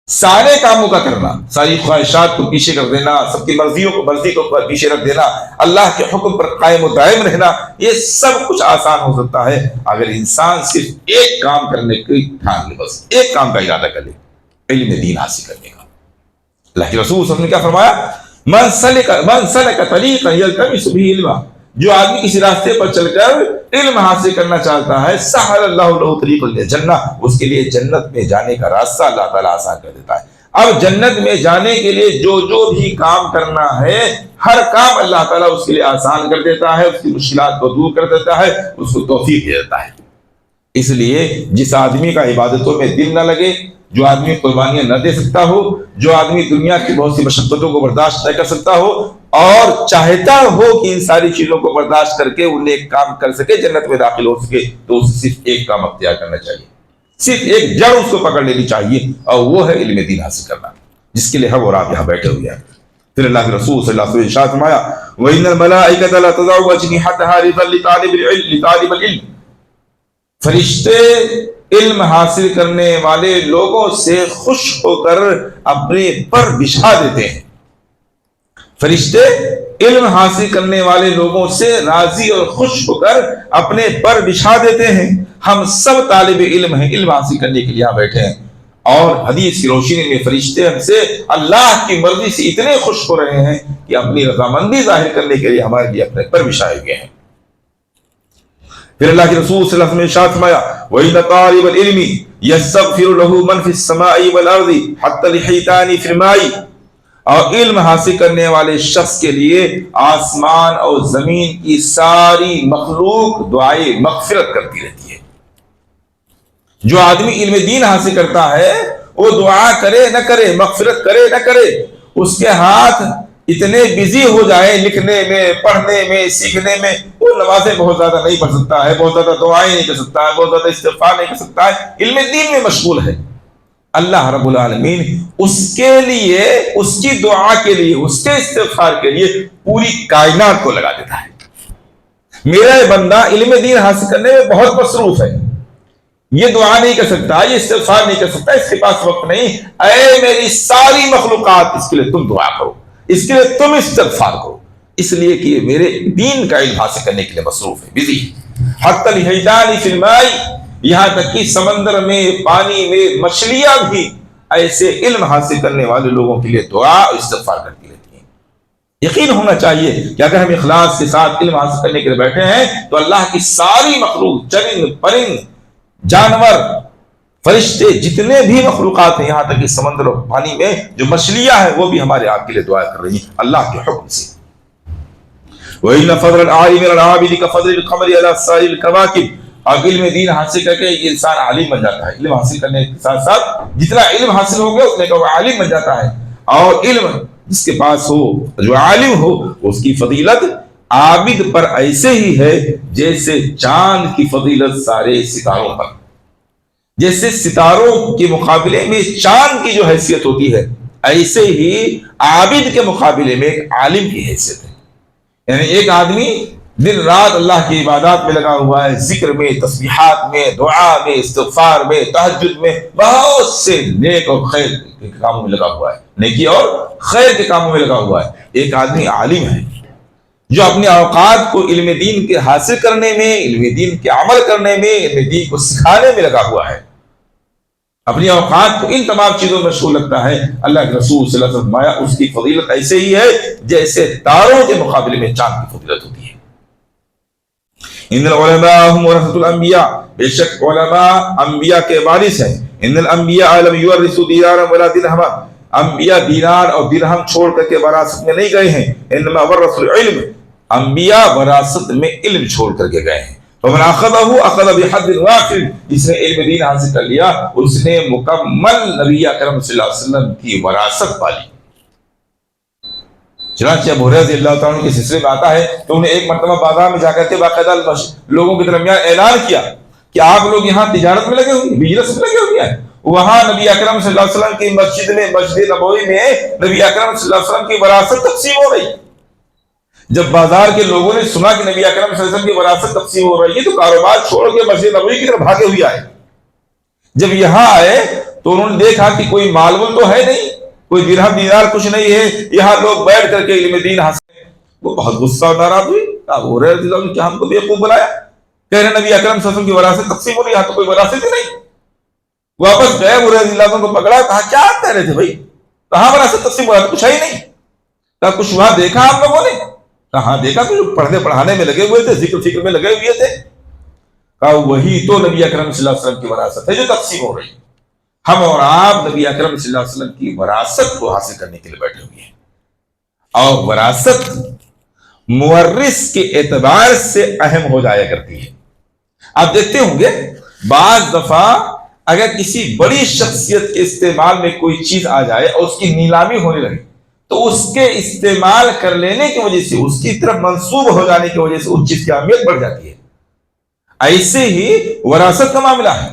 سارے کاموں کا کرنا، ساری خواہشات کو پیچھے کر دینا، سب کی مرضی کو پیچھے رکھ دینا، اللہ کے حکم پر قائم و دائم رہنا، یہ سب کچھ آسان ہو سکتا ہے اگر انسان صرف ایک کام کرنے کی ٹھان لے، بس ایک کام کا ارادہ کر لے، علم دین حاصل کرنے کا۔ اللہ کے رسول صلی اللہ علیہ وسلم نے کیا فرمایا؟ من سلک طریقا یلتمس بہ علما، جو آدمی کسی راستے پر چل کر علم حاصل کرنا چاہتا ہے، سہل اللہ لہ طریق الی الجنہ، اس کے لیے جنت میں جانے کا راستہ اللہ تعالیٰ آسان کر دیتا ہے۔ اب جنت میں جانے کے لیے جو بھی کام کرنا ہے، ہر کام اللہ تعالیٰ اس کے لیے آسان کر دیتا ہے، اس کی مشکلات کو دور کر دیتا ہے، اس کو توفیق دے دیتا ہے۔ اس لیے جس آدمی کا عبادتوں میں دل نہ لگے، جو آدمی قربانیاں نہ دے سکتا ہو، جو آدمی دنیا کی بہت سی مشقتوں کو برداشت نہ کر سکتا ہو اور چاہتا ہو کہ ان ساری چیزوں کو برداشت کر کے انہیں ایک کام کر سکے، جنت میں داخل ہو سکے، تو اسے صرف ایک کام اختیار کرنا چاہیے۔ صرف ایک جڑ اس کو پکڑ لینی چاہیے، اور وہ ہے علم دین حاصل کرنا، جس کے لیے ہم اور آپ یہاں بیٹھے ہوئے ہیں۔ پھر اللہ کے رسول صلی اللہ علیہ وسلم نے ارشاد فرمایا وَإِنَّ الْمَلَائِكَةَ لَتَضَعُ أَجْنِحَتَهَا رِضًا لِطَالِبِ الْعِلْمِ، فرشتے علم حاصل کرنے والے لوگوں سے خوش ہو کر اپنے پر بچھا دیتے ہیں۔ فرشتے علم حاصل کرنے والے لوگوں سے راضی اور خوش ہو کر اپنے پر بچھا دیتے ہیں۔ ہم سب طالب علم ہیں، علم حاصل کرنے کے لیے یہاں بیٹھے ہیں، اور حدیث کی روشنی میں فرشتے ہم سے اللہ کی مرضی سے اتنے خوش ہو رہے ہیں کہ اپنی رضامندی ظاہر کرنے کے لیے ہمارے لیے اپنے پر بچھائے گئے ہیں۔ پھر اللہ کے رسول صلی اللہ علیہ وسلم نے ارشاد فرمایا وَإِنَّ طَالِبَ الْعِلْمِ يَسْتَغْفِرُ لَهُ مَنْ فِي السَّمَاءِ وَالْأَرْضِ حَتَّى الْحِيتَانِ فِي الْمَاءِ، اور علم حاصل کرنے والے شخص کے لیے آسمان اور زمین کی ساری مخلوق دعائے مغفرت کرتی رہتی ہے۔ جو آدمی علم دین حاصل کرتا ہے وہ دعا کرے نہ کرے، مغفرت کرے نہ کرے، اس کے ہاتھ اتنے بزی ہو جائے لکھنے میں، پڑھنے میں، سیکھنے میں، وہ نمازیں بہت زیادہ نہیں پڑھ سکتا ہے، بہت زیادہ دعائیں نہیں کر سکتا ہے، بہت زیادہ استغفار نہیں کر سکتا ہے، علم دین میں مشغول ہے، اللہ رب العالمین اس کے لیے، اس کی دعا کے لیے، اس کے استغفار کے لیے پوری کائنات کو لگا دیتا ہے۔ میرا یہ بندہ علم دین حاصل کرنے میں بہت مصروف ہے، یہ دعا نہیں کر سکتا، یہ استغفار نہیں کر سکتا، اس کے پاس وقت نہیں، اے میری ساری مخلوقات اس کے لیے تم دعا کرو، اس کے لیے تم استغفار کرو، اس لیے کہ یہ میرے دین کا علم حاصل کرنے کے لیے مصروف ہے، بزی۔ حتی الحیتان فی الماء، یہاں تک کہ سمندر میں، پانی میں مچھلیاں بھی ایسے علم حاصل کرنے والے لوگوں کے لیے دعا اور استغفار کرتی رہتی ہیں۔ یقین ہونا چاہیے کہ اگر ہم اخلاص کے ساتھ علم حاصل کرنے کے لیے بیٹھے ہیں تو اللہ کی ساری مخلوق، چرند پرند، جانور، فرشتے، جتنے بھی مخلوقات ہیں، یہاں تک کہ سمندر اور پانی میں جو مچھلیاں ہیں، وہ بھی ہمارے آپ کے لیے دعا کر رہی ہیں اللہ کے حکم سے۔ وَإِنَّ فَضْلَ الْعَالِمِ عَلَى كَفَضْلِ الْقَمَرِ عَلَى سَائِرِ الْكَوَاكِبِ، اور علم دین حاصل کر کے یہ انسان عالم بن جاتا ہے، علم حاصل کرنے کے ساتھ ساتھ جتنا علم حاصل ہو گیا اتنے کا وہ عالم بن جاتا ہے، اور علم جس کے پاس ہو، جو عالم ہو، اس کی فضیلت عابد پر ایسے ہی ہے جیسے چاند کی فضیلت سارے ستاروں پر، جیسے ستاروں کے مقابلے میں چاند کی جو حیثیت ہوتی ہے، ایسے ہی عابد کے مقابلے میں ایک عالم کی حیثیت ہے۔ یعنی ایک آدمی دن رات اللہ کی عبادات میں لگا ہوا ہے، ذکر میں، تسبیحات میں، دعا میں، استغفار میں، تہجد میں، بہت سے نیک اور خیر کے کاموں میں لگا ہوا ہے، نیکی اور خیر کے کاموں میں لگا ہوا ہے۔ ایک آدمی عالم ہے جو اپنے اوقات کو علم دین کے حاصل کرنے میں، علم دین کے عمل کرنے میں، علم دین کو سکھانے میں لگا ہوا ہے، اپنی اوقات کو ان تمام چیزوں میں مشغول رکھتا ہے۔ اللہ کے رسول صلی اللہ علیہ وسلم فرمایا اس کی فضیلت ایسے ہی ہے جیسے تاروں کے مقابلے میں چاند کی فضیلت ہوتی ہے۔ ان العلماء هم ورثة الانبیاء، بے شک علماء انبیاء کے وارث ہیں۔ ان الانبیاء لم يورثوا دینارا ولا درہما، انبیاء دینار اور درہم چھوڑ کر کے وراثت میں نہیں گئے ہیں، انما ورثوا العلم، انبیاء وراثت میں علم چھوڑ کر کے گئے ہیں۔ فمن اخذه اخذ بحد وافر، جس نے علم دین حاصل کر لیا اس نے مکمل نبی اکرم صلی اللہ علیہ وسلم کی وراثت پالی۔ چنانچہ ابو ہریرہ رضی اللہ تعالیٰ عنہ کے سلسلے میں آتا ہے کہ انہوں نے ایک مرتبہ بازار میں جا کر کے باقاعدہ لوگوں کے درمیان اعلان کیا کہ آپ لوگ یہاں تجارت میں لگے ہوئے، بزنس میں لگے ہوئے ہیں۔ وہاں نبی اکرم صلی اللہ علیہ وسلم کی مسجد میں، مسجد نبوی میں نبی اکرم صلی اللہ علیہ وسلم کی وراثت تقسیم ہو رہی۔ جب بازار کے لوگوں نے سنا کہ نبی اکرم صلی اللہ علیہ وسلم کی وراثت تقسیم ہو رہی ہے تو کاروبار چھوڑ کے مسجد نبوی کی طرف بھاگے ہوئے آئے۔ جب یہاں آئے تو انہوں نے دیکھا کہ کوئی مال مول تو ہے نہیں، کوئی درہم دینار کچھ نہیں ہے، یہاں لوگ بیٹھ کر کے علم دین حاصل، وہ بہت غصہ اور ناراض ہوئی۔ ابو ہریرہ رضی اللہ عنہ کیا ہم کو بیوقوف بنایا، کہہ رہے نبی اکرم صلی اللہ علیہ وسلم کی وراثت تقسیم ہو رہی ہے، یہاں تو کوئی وراثت ہی نہیں۔ واپس گئے، ابو ہریرہ رضی اللہ عنہ کو پکڑا، کہا کیا کہہ رہے تھے بھائی، کہاں وراثت تقسیم ہو رہا ہے، کچھ ہے ہی نہیں۔ کہا کچھ وہاں دیکھا آپ لوگوں نے؟ کہاں دیکھا، کچھ پڑھنے پڑھانے میں لگے ہوئے تھے، ذکر فکر میں لگے ہوئے تھے۔ کہا وہی تو نبی اکرم صلی اللہ علیہ وسلم کی وراثت ہے جو تقسیم ہو رہی ہے، ہم اور آپ نبی اکرم صلی اللہ علیہ وسلم کی وراثت کو حاصل کرنے کے لیے بیٹھے ہوئے ہیں۔ اور وراثت مورث کے اعتبار سے اہم ہو جایا کرتی ہے۔ آپ دیکھتے ہوں گے بعض دفعہ اگر کسی بڑی شخصیت کے استعمال میں کوئی چیز آ جائے اور اس کی نیلامی ہونے لگے تو اس کے استعمال کر لینے کی وجہ سے، اس کی طرف منسوب ہو جانے کی وجہ سے اس چیز کی اہمیت بڑھ جاتی ہے۔ ایسے ہی وراثت کا معاملہ ہے۔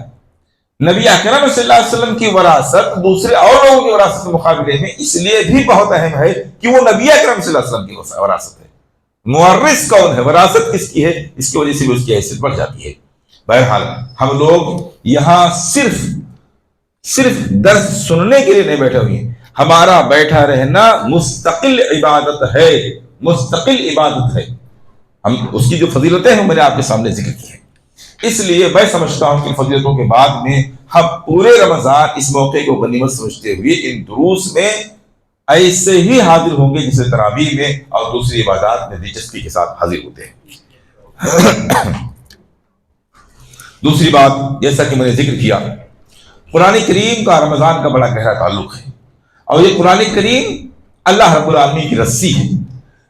نبی اکرم صلی اللہ علیہ وسلم کی وراثت دوسرے اور لوگوں کی وراثت کے مقابلے میں اس لیے بھی بہت اہم ہے کہ وہ نبی اکرم صلی اللہ علیہ وسلم کی وراثت ہے. مورث کون ہے, وراثت کس کی ہے, اس کی وجہ سے بھی اس کی حیثیت بڑھ جاتی ہے. بہرحال ہم لوگ یہاں صرف درس سننے کے لیے نہیں بیٹھے ہوئے ہیں, ہمارا بیٹھا رہنا مستقل عبادت ہے, مستقل عبادت ہے. ہم اس کی جو فضیلتیں ہیں میں نے آپ کے سامنے ذکر کی ہیں. اس لیے میں سمجھتا ہوں کہ فضیلتوں کے بعد میں ہم پورے رمضان اس موقع کو غنیمت سمجھتے ہوئے ان دروس میں ایسے ہی حاضر ہوں گے جسے تراویح میں اور دوسری عبادات میں دلچسپی کے ساتھ حاضر ہوتے ہیں. دوسری بات, جیسا کہ میں نے ذکر کیا, قرآن کریم کا رمضان کا بڑا گہرا تعلق ہے, اور یہ قرآن کریم اللہ رب العالمین کی رسی ہے.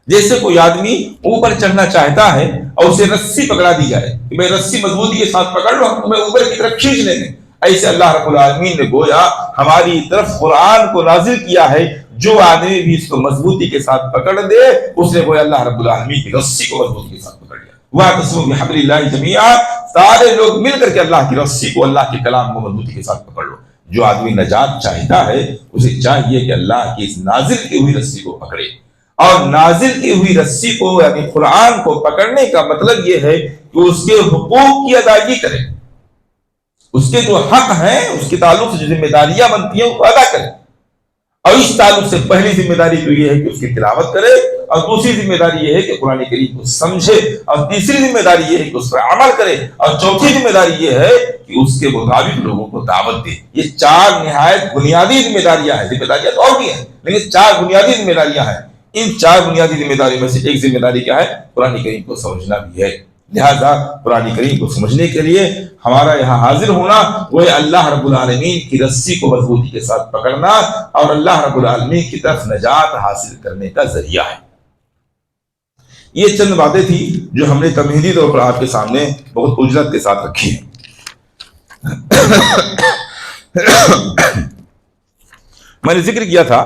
جیسے کوئی آدمی اوپر چڑھنا چاہتا ہے اور اسے رسی پکڑا دی جائے کہ میں رسی مضبوطی کے ساتھ پکڑ لو, تمہیں اوپر کی طرف کھینچ لیں گے, ایسے اللہ رب العالمین نے گویا ہماری طرف قرآن کو نازل کیا ہے. جو آدمی بھی اس کو مضبوطی کے ساتھ پکڑ دے اس نے گویا اللہ رب العالمین کی رسی کو مضبوطی کے ساتھ پکڑ لیا. وَاعْتَصِمُوا بِحَبْلِ اللَّهِ جَمِيعًا, سارے لوگ مل کر کے اللہ کی رسی کو, اللہ کے کلام کو مضبوطی کے ساتھ پکڑ لو. جو آدمی نجات چاہتا ہے اسے چاہیے کہ اللہ کی اس نازل کی ہوئی رسی کو پکڑے, اور نازل کی ہوئی رسی کو یعنی قرآن کو پکڑنے کا مطلب یہ ہے کہ اس کے حقوق کی ادائیگی کرے, اس کے جو حق ہیں اس کے تعلق سے جو ذمہ داریاں بنتی ہیں وہ ادا کرے. اور اس تعلق سے پہلی ذمہ داری تو یہ ہے کہ اس کی تلاوت کرے, اور دوسری ذمہ داری یہ ہے کہ قرآن کریم کو سمجھے, اور تیسری ذمہ داری یہ ہے کہ اس پر عمل کرے, اور چوتھی ذمہ داری یہ ہے کہ اس کے مطابق لوگوں کو دعوت دے. یہ چار نہایت بنیادی ذمہ داریاں ہیں. ذمہ داریاں تو اور بھی ہیں لیکن چار بنیادی ذمہ داریاں ہیں. ان چار بنیادی ذمہ داریوں میں سے ایک ذمہ داری کیا ہے, قرآن کریم کو سمجھنا بھی ہے. لہذا قرآن کریم کو سمجھنے کے لیے ہمارا یہاں حاضر ہونا وہ اللہ رب العالمین کی رسی کو مضبوطی کے ساتھ پکڑنا اور اللہ رب العالمین کی طرف نجات حاصل کرنے کا ذریعہ ہے. یہ چند باتیں تھی جو ہم نے تمہیدی طور پر آپ کے سامنے بہت اجرت کے ساتھ رکھی ہیں. میں نے ذکر کیا تھا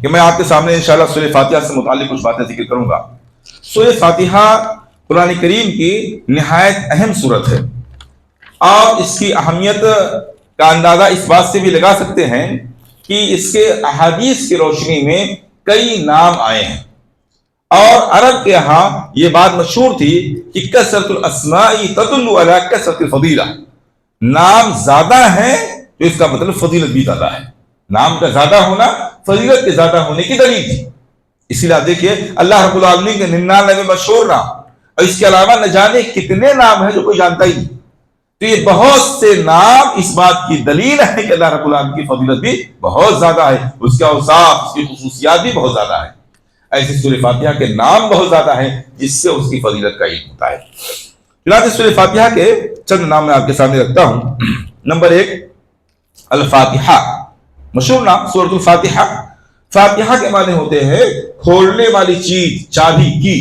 کہ میں آپ کے سامنے انشاءاللہ سورہ فاتحہ سے متعلق کچھ باتیں ذکر کروں گا. سورہ فاتحہ قرآن کریم کی نہایت اہم سورت ہے, اور اس کی اہمیت کا اندازہ اس بات سے بھی لگا سکتے ہیں کہ اس کے احادیث کی روشنی میں کئی نام آئے ہیں. اور عرب کے ہاں یہ بات مشہور تھی کہ کثرت الاسماء تدل علی کثرت الفضیلہ, نام زیادہ ہیں تو اس کا مطلب فضیلت بھی زیادہ ہے. نام کا زیادہ ہونا فضیلت کے زیادہ ہونے کی دلیل تھی. اسی لیے آپ دیکھیے اللہ رب العالمین کے 99 مشہور نام, اور اس کے علاوہ نہ جانے کتنے نام ہیں جو کوئی جانتا ہی نہیں. تو یہ بہت سے نام اس بات کی دلیل ہے کہ اللہ رب العالمین کی فضیلت بھی بہت زیادہ ہے, اس کے اوصاف, اس کی خصوصیات بھی بہت زیادہ ہیں. ایسے سورہ فاتحہ کے نام بہت زیادہ ہیں جس سے اس کی فضیلت کا علم ہوتا ہے. چنانچہ سورہ فاتحہ کے چند نام میں آپ کے سامنے رکھتا ہوں. نمبر 1 الفاتحہ, مشہور نام سورۃ الفاتحہ. فاتحہ کے معنی ہوتے ہیں کھولنے والی چیز, چابی کی,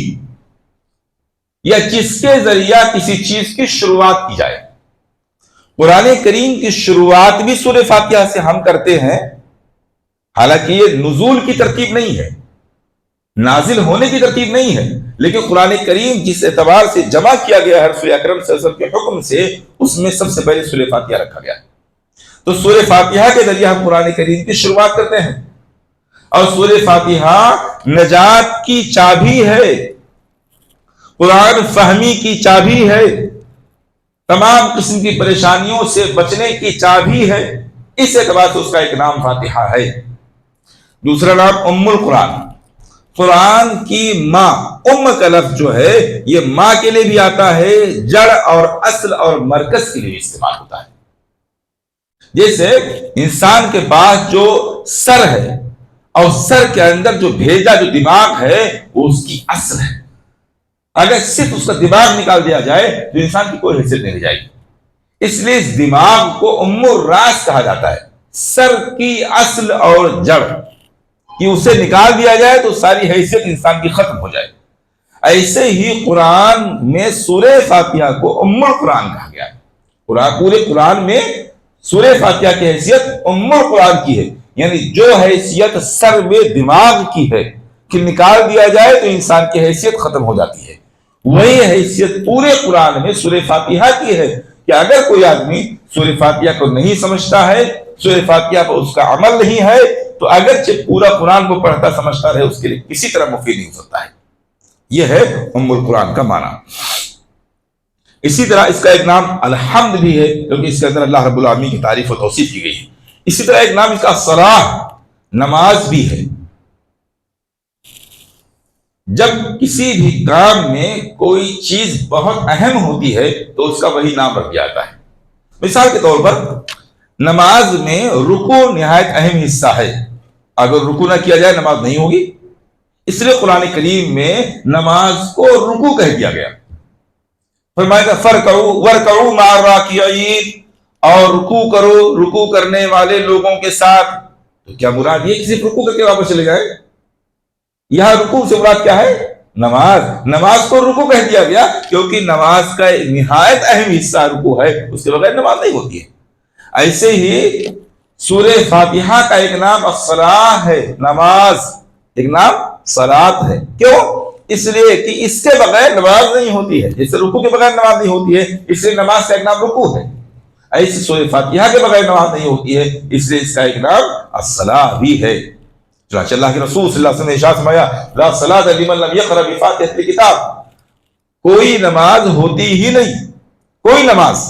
یا جس کے ذریعہ کسی چیز کی شروعات کی جائے. قرآن کریم کی شروعات بھی سورہ فاتحہ سے ہم کرتے ہیں, حالانکہ یہ نزول کی ترتیب نہیں ہے, نازل ہونے کی ترتیب نہیں ہے, لیکن قرآن کریم جس اعتبار سے جمع کیا گیا ہے رسول اکرم صلی اللہ علیہ وسلم کے حکم سے, اس میں سب سے پہلے سورہ فاتحہ رکھا گیا. تو سورہ فاتحہ کے ذریعے ہم قرآن کریم کی شروعات کرتے ہیں, اور سورہ فاتحہ نجات کی چابی ہے, قرآن فہمی کی چابی ہے, تمام قسم کی پریشانیوں سے بچنے کی چابی ہے. اس اعتبار سے اس کا ایک نام فاتحہ ہے. دوسرا نام ام القرآن, قرآن کی ماں. ام کا لفظ جو ہے یہ ماں کے لیے بھی آتا ہے, جڑ اور اصل اور مرکز کے لیے بھی استعمال ہوتا ہے. جیسے انسان کے پاس جو سر ہے اور سر کے اندر جو بھیجا جو دماغ ہے وہ اس کی اصل ہے. اگر صرف اس کا دماغ نکال دیا جائے تو انسان کی کوئی حیثیت نہیں رہ جائے گی. اس لیے اس دماغ کو ام الراس کہا جاتا ہے, سر کی اصل اور جڑ, کہ اسے نکال دیا جائے تو ساری حیثیت انسان کی ختم ہو جائے. ایسے ہی قرآن میں سورہ فاتحہ کو ام القرآن کہا گیا ہے. پورے قرآن میں سورہ فاتحہ کی حیثیت ام القرآن کی ہے, یعنی جو حیثیت سر میں دماغ کی ہے کہ نکال دیا جائے تو انسان کی حیثیت ختم ہو جاتی ہے, وہی حیثیت پورے قرآن میں سورہ فاتحہ کی ہے کہ اگر کوئی آدمی سورہ فاتحہ کو نہیں سمجھتا ہے، سورہ فاتحہ پر اس کا عمل نہیں ہے، تو اگرچہ پورا قرآن کو پڑھتا سمجھتا رہے اس کے لیے کسی طرح مفید نہیں ہو سکتا ہے۔ یہ ہے ام القرآن کا معنی۔ اسی طرح اس کا ایک نام الحمد بھی ہے، کیونکہ اس کے اندر اللہ رب العالمین کی تعریف و توصیف کی گئی ہے۔ اسی طرح ایک نام اس کا الصلاۃ، نماز بھی ہے۔ جب کسی بھی کام میں کوئی چیز بہت اہم ہوتی ہے تو اس کا وہی نام رکھ جاتا ہے۔ مثال کے طور پر نماز میں رکوع نہایت اہم حصہ ہے، اگر رکوع نہ کیا جائے نماز نہیں ہوگی، اس لیے قرآن کریم میں نماز کو رکوع کہہ دیا گیا۔ فرمایا تھا فرکعوا ورکعوا مع الراکعین، اور رکوع کرو رکوع کرنے والے لوگوں کے ساتھ۔ تو کیا مراد یہ کسی رکوع کر کے واپس چلے جائے؟ یہاں رکوع سے مراد کیا ہے؟ نماز۔ نماز کو رکوع کہہ دیا گیا کیونکہ نماز کا نہایت اہم حصہ رکوع ہے، اس کے بغیر نماز نہیں ہوتی ہے۔ ایسے ہی سورہ فاتحہ کا ایک نام الصلاۃ ہے، نماز، ایک نام صلاۃ ہے۔ کیوں؟ اس لیے کہ اس کے بغیر نماز نہیں ہوتی ہے، جیسے رکوع کے بغیر نماز نہیں ہوتی ہے، اس لیے نماز کا ایک نام رکوع ہے۔ ایسے سورہ فاتحہ کے بغیر نماز نہیں ہوتی ہے، اس لیے اس کا ایک نام الصلاۃ بھی ہے۔ چنانچہ اللہ کے رسول صلی اللہ علیہ وسلم نے ارشاد فرمایا لا صلاۃ لمن لم یقرأ بفاتحۃ الکتاب، کوئی نماز ہوتی ہی نہیں، کوئی نماز،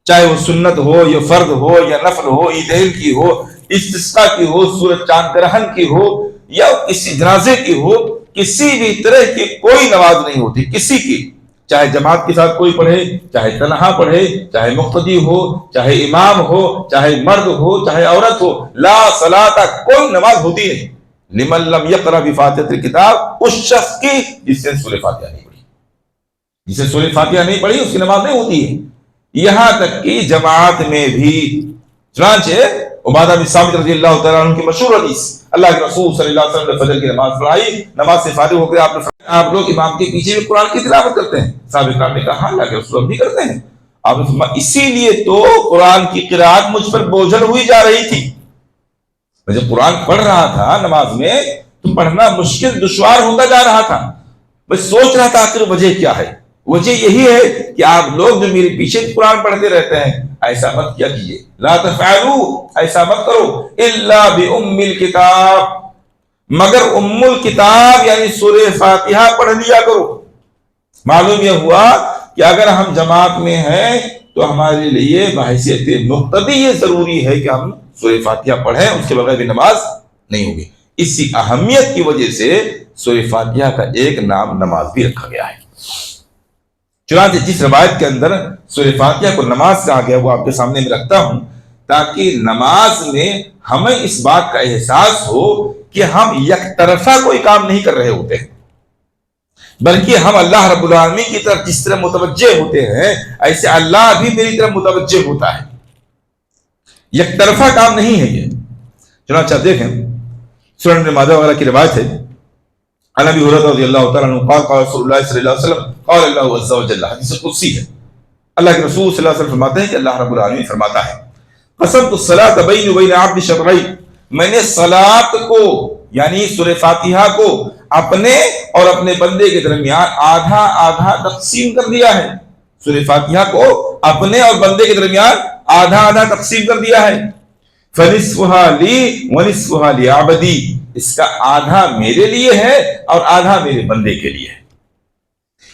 چاہے وہ سنت ہو یا فرض ہو یا نفل ہو، عیدین کی ہو، استسقاء کی ہو، سورج چاند گرہن کی ہو، یا کسی جنازے کی ہو، کسی بھی طرح کی کوئی نماز نہیں ہوتی، کسی کی، چاہے جماعت کے ساتھ کوئی پڑھے، چاہے تنہا پڑھے، چاہے مقتدی ہو، چاہے امام ہو، چاہے مرد ہو، چاہے عورت ہو، لا صلاۃ، کوئی نماز ہوتی نہیں لمن لم یقرأ بفاتحۃ الکتاب، اس شخص کی جس نے سورہ فاتحہ نہیں پڑھی، جسے سورہ فاتحہ نہیں پڑھی اس کی نماز نہیں ہوتی ہے، یہاں تک کہ جماعت میں بھی۔ چنانچہ عبادہ بن صامت رضی اللہ تعالیٰ عنہ کی مشہور حدیث، اللہ کے رسول صلی اللہ علیہ وسلم نے فجر کی نماز پڑھائی، نماز سے فارغ ہو کر آپ لوگ امام کے پیچھے بھی قرآن کی تلاوت کرتے ہیں؟ صحابہ کرام نے کہا ہاں اللہ کے رسول بھی کرتے ہیں۔ آپ نے فرمایا اسی لیے تو قرآن کی قرات مجھ پر بوجھل ہوئی جا رہی تھی، میں جب قرآن پڑھ رہا تھا نماز میں تو پڑھنا مشکل دشوار ہوتا جا رہا تھا، میں سوچ رہا تھا آخر وجہ کیا ہے؟ وجہ یہی ہے کہ آپ لوگ جو میرے پیچھے قرآن پڑھتے رہتے ہیں، ایسا مت کیا کیجیے، لا تفعلوا، ایسا مت کرو، الا بام الکتاب، مگر ام الکتاب یعنی سورہ فاتحہ پڑھ لیا کرو۔ معلوم یہ ہوا کہ اگر ہم جماعت میں ہیں تو ہمارے لیے بحیثیت مقتدی یہ ضروری ہے کہ ہم سورہ فاتحہ پڑھیں، اس کے بغیر بھی نماز نہیں ہوگی۔ اسی اہمیت کی وجہ سے سورہ فاتحہ کا ایک نام نماز بھی رکھا گیا ہے۔ چنانچہ جس روایت کے اندر سورہ فاتحہ کو نماز کہا گیا وہ آپ کے سامنے میں رکھتا ہوں، تاکہ نماز میں ہمیں اس بات کا احساس ہو کہ ہم یک طرفہ کوئی کام نہیں کر رہے ہوتے ہیں، بلکہ ہم اللہ رب العالمین کی طرف جس طرح متوجہ ہوتے ہیں ایسے اللہ بھی میری طرف متوجہ ہوتا ہے، یک طرفہ کام نہیں ہے یہ۔ چنانچہ دیکھیں سنن ابن ماجہ وغیرہ کی روایت ہے، عن ابی ہریرہ رضی اللہ تعالیٰ عنہ قال قال رسول اللہ صلی اللہ علیہ وسلم قال اللہ عز وجل، حدیث قدسی ہے، اللہ کے رسول صلی اللہ علیہ وسلم فرماتے ہیں کہ اللہ رب العالمین فرماتا ہے قسمت الصلاۃ بینی وبین عبدی شطرین، میں نے صلاۃ کو یعنی سورہ فاتحہ کو اپنے اور اپنے بندے کے درمیان آدھا آدھا تقسیم کر دیا ہے، سورہ فاتحہ کو اپنے اور بندے کے درمیان آدھا آدھا تقسیم کر دیا ہے، فنصفها لی ونصفها لعبدی، اس کا آدھا میرے لیے ہے اور آدھا میرے بندے کے لیے ہے،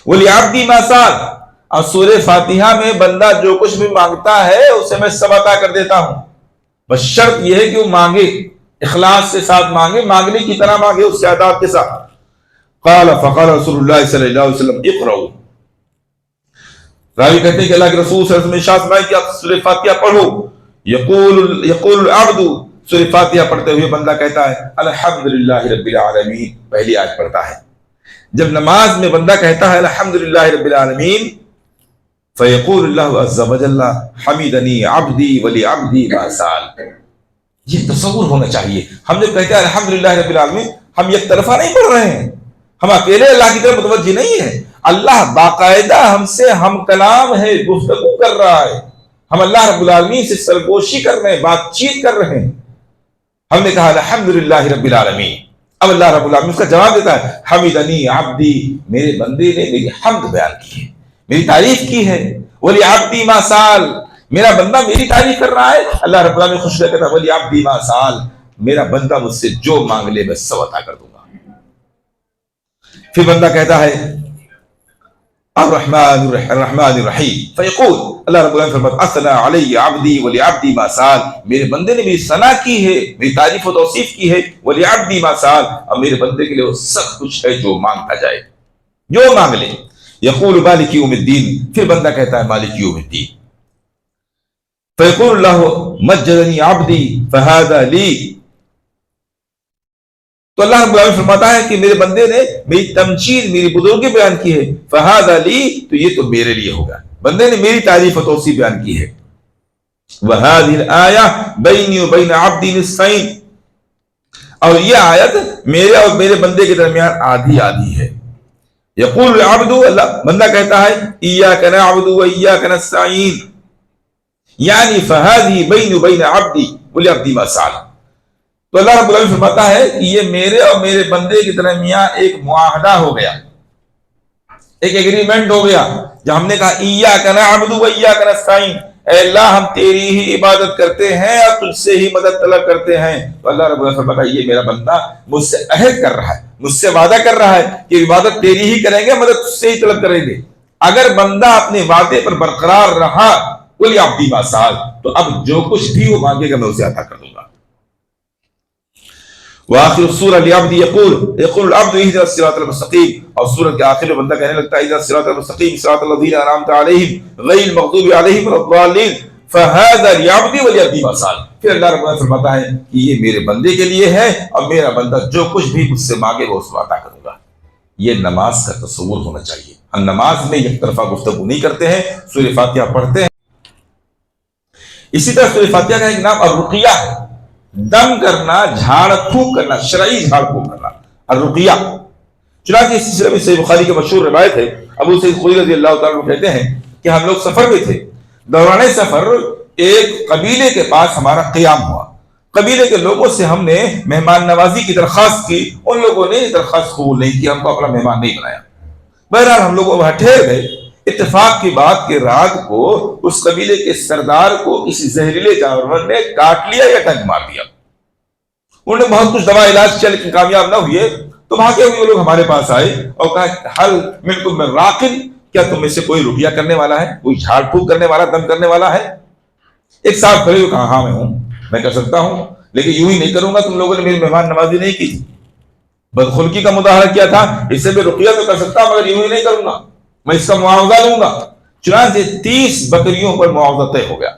وَلِعَبْدِ مَا سَأَلَ، اور سورہ فاتحہ میں بندہ جو کچھ بھی مانگتا ہے اسے میں سب عطا کر دیتا ہوں، بس شرط یہ ہے کہ وہ مانگے، اخلاص کے ساتھ مانگے، مانگنے کی طرح مانگے، اس کے عطاء کے ساتھ۔ قال فقال رسول اللہ صلی اللہ علیہ وسلم اقرؤوا، راوی کہتے ہیں کہ اللہ کے رسول صلی اللہ علیہ وسلم نے ارشاد فرمایا کہ آپ سورہ فاتحہ پڑھو، یقول العبد، سورہ فاتحہ پڑھتے ہوئے بندہ کہتا ہے الحمدللہ رب العالمین، پہلی آیت پڑھتا ہے۔ جب نماز میں بندہ کہتا ہے الحمدللہ رب العالمین، فیقول اللہ عز وجل حمیدنی عبدی ولعبدی ما سأل، یہ تصور ہونا چاہیے۔ ہم جب کہتے ہیں الحمدللہ رب العالمین، ہم یک طرفہ نہیں پڑھ رہے ہیں، ہم اکیلے اللہ کی طرف متوجہ نہیں ہیں، اللہ باقاعدہ ہم سے ہم کلام ہے، گفتگو کر رہا ہے، ہم اللہ رب العالمین سے سرگوشی کر رہے ہیں، بات چیت کر رہے ہیں۔ ہم نے کہا الحمدللہ رب العالمین، اب اللہ رب العالمین اس کا جواب دیتا ہے حمیدنی عبدی، میرے بندے نے میری حمد بیان کی ہے، میری تعریف کی ہے، ولی عبدی ما سال، میرا بندہ میری تعریف کر رہا ہے. اللہ رب العالمین خوش رہ کہتا ہے ولی عبدی ما سال، میرا بندہ مجھ سے جو مانگ لے میں سب عطا کر دوں گا. پھر بندہ کہتا ہے الرحمن الرحیم فیقول، اللہ رب العالمین فرماتا اثنا علی عبدی ولعبدی ما سال، میرے بندے نے میری ثنا کی ہے، میری تعریف و توصیف کی ہے. ولعبدی ما سال، اور میرے بندے کے لیے وہ سب کچھ ہے جو مانگتا جائے، جو مانگ لے. یقول مالک یوم الدین، پھر بندہ کہتا ہے مالک یوم الدین. فیقول اللہ مجدنی عبدی فہذا لی، تو اللہ رب العالمین فرماتا ہے کہ میرے بندے نے میری تمجید، میری بزرگی بیان کی ہے. فہذا لی، تو یہ تو میرے لیے ہوگا. بندے نے میری تعریف و توصیف بیان کی ہے. وہذہ الآیہ بینی و بین عبدی نصفین، اور یہ آیت میرے اور میرے بندے کے درمیان آدھی آدھی ہے. یقول العبد، اللہ بندہ کہتا ہے ایاک نعبد و ایاک نستعین، یعنی فہذہ بینی و بین عبدی ولعبدی ما سال. تو اللہ رب العالمین فرماتا ہے کہ یہ میرے اور میرے بندے کے درمیان ایک معاہدہ ہو گیا، ایک ایگریمنٹ ہو گیا، جب ہم نے کہا ایاک نعبد و ایاک نستعین، اے اللہ ہم تیری ہی عبادت کرتے ہیں اور تجھ سے ہی مدد طلب کرتے ہیں. تو اللہ رب العالمین فرماتا ہے یہ میرا بندہ مجھ سے عہد کر رہا ہے، مجھ سے وعدہ کر رہا ہے کہ عبادت تیری ہی کریں گے، مدد تجھ سے ہی طلب کریں گے. اگر بندہ اپنے وعدے پر برقرار رہا قل یا عبدی ما سال، تو اب جو کچھ بھی وہ مانگے گا میں اسے عطا کر دوں گا. وآخر السورہ لعبدی یقول العبد اهدنا الصراط المستقیم، اور سورۃ کے آخر میں بندہ کہنے لگتا ہے اهدنا الصراط المستقیم صراط الذین انعمت علیہم غیر المغضوب علیہم ولا الضالین فہذا لعبدی ولعبدی ما سال. پھر اللہ رب العالمین فرماتا ہے کہ یہ میرے بندے کے لیے ہے اور میرا بندہ جو کچھ بھی مجھ سے مانگے وہ اس کو عطا کروں گا. یہ نماز کا تصور ہونا چاہیے. ہم نماز میں یک طرفہ گفتگو نہیں کرتے ہیں، سورہ فاتحہ پڑھتے ہیں. اسی طرح سورہ فاتحہ کا ایک نام الرقیہ ہے، دم کرنا، جھاڑ پھونک کرنا، شرعی جھاڑ پھونک کرنا، الرقیہ. چنانچہ اس سلسلے میں صحیح بخاری کی مشہور روایت ہے، ابو سعید خدری رضی اللہ تعالیٰ عنہ کہتے ہیں کہ ہم لوگ سفر میں تھے. دوران سفر ایک قبیلے کے پاس ہمارا قیام ہوا. قبیلے کے لوگوں سے ہم نے مہمان نوازی کی درخواست کی، ان لوگوں نے درخواست قبول نہیں کی، ہم کو اپنا مہمان نہیں بنایا. بہرحال ہم لوگ وہاں ٹھہر گئے. اتفاق کی بات کہ رات کو اس قبیلے کے سردار کو کسی زہریلے جانور نے کاٹ لیا یا ڈنک مار دیا. انہوں نے بہت کچھ دوا علاج کیا لیکن کامیاب نہ ہوئے. تو بھاگے ہوئے لوگ ہمارے پاس آئے اور کہا حل منکم من راقٍ، کیا تم میں سے کوئی رقیہ کرنے والا ہے، کوئی جھاڑ پھونک کرنے والا، دم کرنے والا ہے؟ ایک صاحب کھڑے ہوئے کہا ہاں میں ہوں، میں کر سکتا ہوں، لیکن یوں ہی نہیں کروں گا. تم لوگوں نے میری مہمان نوازی نہیں کی تھی، بدخلقی کا مظاہرہ کیا تھا، اس سے میں رقیہ تو کر سکتا ہوں مگر یوں ہی نہیں کروں گا، میں اس کا معاوضہ لوں گا. چنانچہ 30 بکریوں پر معاوضہ طے ہو گیا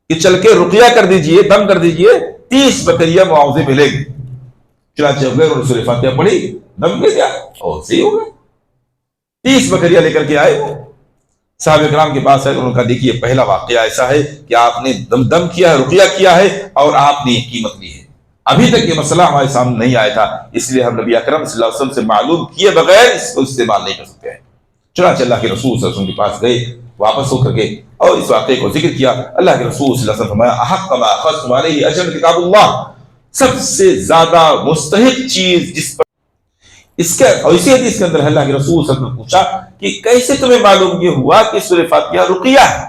کہ چل کے رقیہ کر دیجئے، دم کر دیجئے، 30 بکریاں معاوضے ملے گی. چنانچہ ہو گئے، انہوں نے سورہ فاتحہ پڑھی، دم کر دیا اور صحیح ہو گئے. 30 بکریاں لے کر کے آئے. وہ صحابہ کرام کے پاس آئے، انہوں نے کہا دیکھیے پہلا واقعہ ایسا ہے کہ آپ نے دم کیا ہے، رقیہ کیا ہے اور آپ نے یہ قیمت لی ہے. ابھی تک یہ مسئلہ ہمارے سامنے نہیں آیا تھا، اس لیے ہم نبی اکرم صلی اللہ علیہ وسلم سے معلوم کیے بغیر اس کو استعمال نہیں کر سکتے ہیں. چنانچہ اللہ کے رسول صلی اللہ علیہ وسلم کے پاس گئے واپس ہو کر کے اور اس واقعے کو ذکر کیا. اللہ کے رسول صلی اللہ علیہ وسلم فرمایا احق ما اخذتم علیہ اجر کتاب اللہ، سب سے زیادہ مستحق چیز جس پر اس کے، اور اسی حدیث کے اندر اللہ کے رسول صلی اللہ علیہ وسلم نے پوچھا کہ کیسے تمہیں معلوم یہ ہوا کہ سورہ فاتحہ رقیہ ہے؟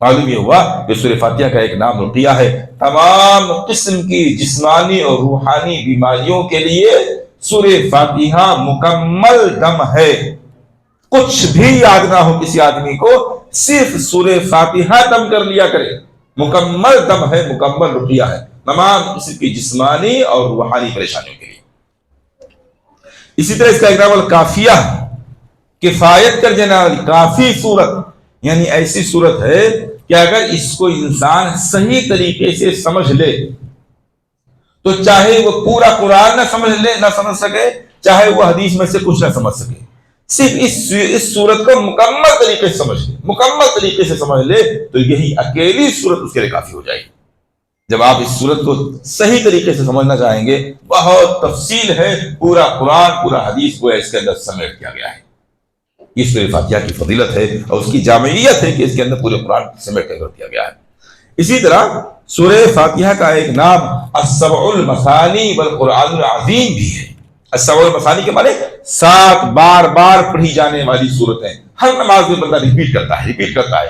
معلوم یہ ہوا کہ سورہ فاتحہ کا ایک نام رقیہ ہے. تمام قسم کی جسمانی اور روحانی بیماریوں کے لیے سورہ فاتحہ مکمل دم ہے. کچھ بھی یاد نہ ہو کسی آدمی کو، صرف سورہ فاتحہ دم کر لیا کرے، مکمل دم ہے، مکمل رقیہ ہے تمام قسم کی جسمانی اور روحانی پریشانیوں کے لیے. اسی طرح اس کا ایک نام الکافیہ، کفایت کر دینے والی کافی صورت، یعنی ایسی صورت ہے کہ اگر اس کو انسان صحیح طریقے سے سمجھ لے تو چاہے وہ پورا قرآن نہ سمجھ لے، نہ سمجھ سکے، چاہے وہ حدیث میں سے کچھ نہ سمجھ سکے، صرف اس صورت کو مکمل طریقے سے سمجھ لے، مکمل طریقے سے سمجھ لے تو یہی اکیلی صورت اس کے لیے کافی ہو جائے گی. جب آپ اس صورت کو صحیح طریقے سے سمجھنا چاہیں گے، بہت تفصیل ہے، پورا قرآن پورا حدیث کو اس کے اندر سمیٹ کیا گیا ہے. یہ سورہ فاتحہ کی فضیلت ہے اور اس کی جامعیت ہے کہ اس کے اندر پورے قرآن سمیٹ کر دیا گیا ہے. اسی طرح سورہ فاتحہ کا ایک نام السبع المثانی والقرآن العظیم بھی ہے. السبع المثانی کے معنی 7 بار بار پڑھی جانے والی صورتیں. ہر نماز میں بندہ ریپیٹ کرتا ہے.